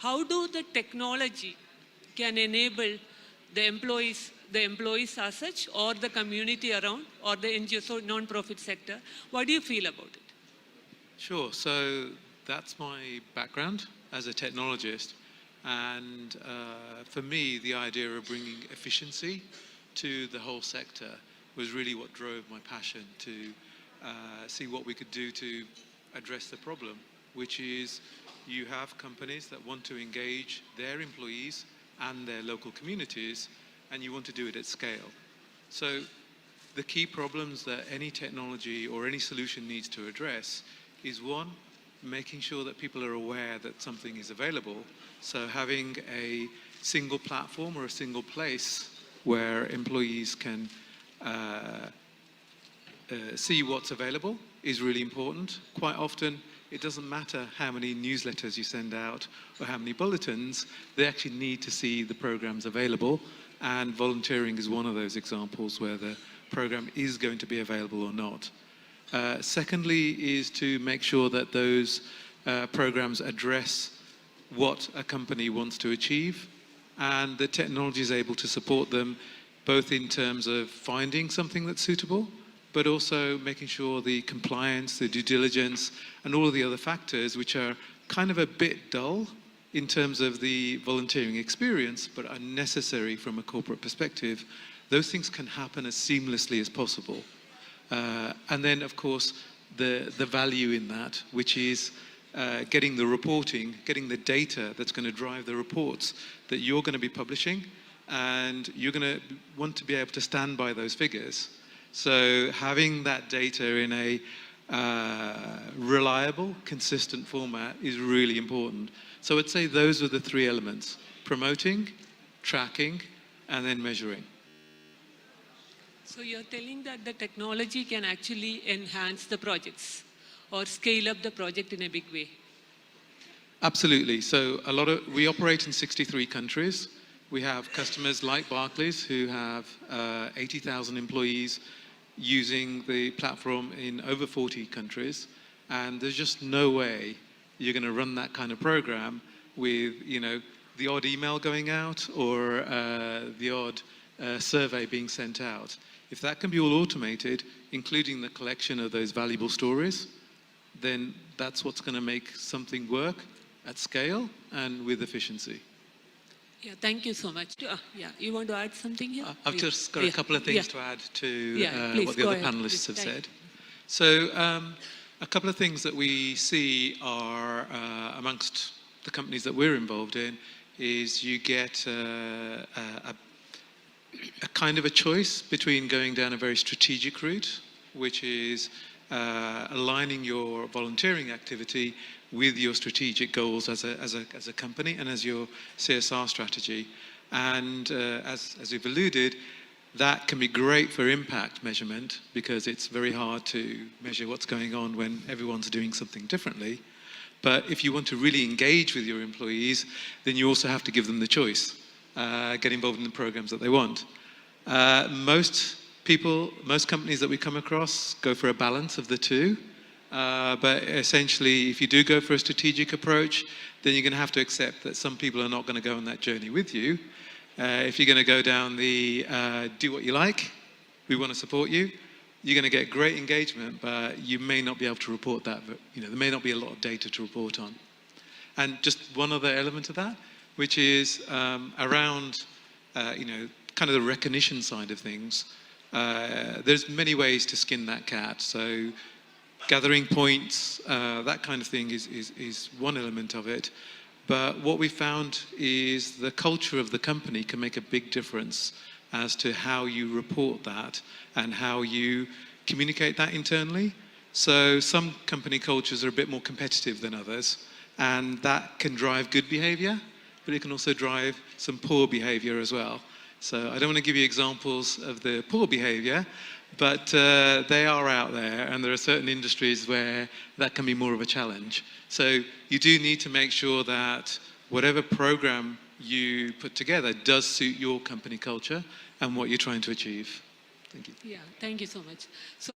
how do the technology can enable the employees as such, or the community around, or the NGO, so non-profit sector? What do you feel about it? Sure. So that's my background as a technologist. And for me, the idea of bringing efficiency to the whole sector was really what drove my passion to see what we could do to address the problem, which is you have companies that want to engage their employees and their local communities, and you want to do it at scale. So the key problems that any technology or any solution needs to address is, one, making sure that people are aware that something is available. So having a single platform or a single place where employees can see what's available is really important. Quite often, it doesn't matter how many newsletters you send out or how many bulletins, they actually need to see the programs available. And volunteering is one of those examples where the program is going to be available or not. Secondly is to make sure that those programs address what a company wants to achieve, and the technology is able to support them both in terms of finding something that's suitable, but also making sure the compliance, the due diligence, and all of the other factors which are kind of a bit dull in terms of the volunteering experience, but are necessary from a corporate perspective, those things can happen as seamlessly as possible. And then, of course, the value in that, which is getting the reporting, getting the data that's going to drive the reports that you're going to be publishing, and you're going to want to be able to stand by those figures. So having that data in a reliable, consistent format is really important. So I'd say those are the three elements: promoting, tracking, and then measuring. So you're telling that the technology can actually enhance the projects or scale up the project in a big way? Absolutely. So we operate in 63 countries. We have customers like Barclays who have 80,000 employees using the platform in over 40 countries. And there's just no way you're going to run that kind of program with, the odd email going out or the odd survey being sent out. If that can be all automated, including the collection of those valuable stories, then that's what's going to make something work at scale and with efficiency. Yeah, thank you so much. Yeah, you want to add something here? I've just got a couple of things to add to what the other panelists have said. So a couple of things that we see are amongst the companies that we're involved in is you get a kind of a choice between going down a very strategic route, which is aligning your volunteering activity with your strategic goals as a company and as your CSR strategy. And as we've alluded, that can be great for impact measurement because it's very hard to measure what's going on when everyone's doing something differently. But if you want to really engage with your employees, then you also have to give them the choice, get involved in the programs that they want. Most companies that we come across go for a balance of the two. But essentially, if you do go for a strategic approach, then you're going to have to accept that some people are not going to go on that journey with you. If you're going to go down the do what you like, we want to support you, you're going to get great engagement, but you may not be able to report that. There may not be a lot of data to report on. And just one other element of that, which is around, kind of the recognition side of things. There's many ways to skin that cat. So gathering points, that kind of thing is one element of it. But what we found is the culture of the company can make a big difference as to how you report that and how you communicate that internally. So some company cultures are a bit more competitive than others, and that can drive good behavior, but it can also drive some poor behavior as well. So I don't want to give you examples of the poor behavior, but they are out there, and there are certain industries where that can be more of a challenge. So you do need to make sure that whatever program you put together does suit your company culture and what you're trying to achieve. Thank you. Yeah, thank you so much. So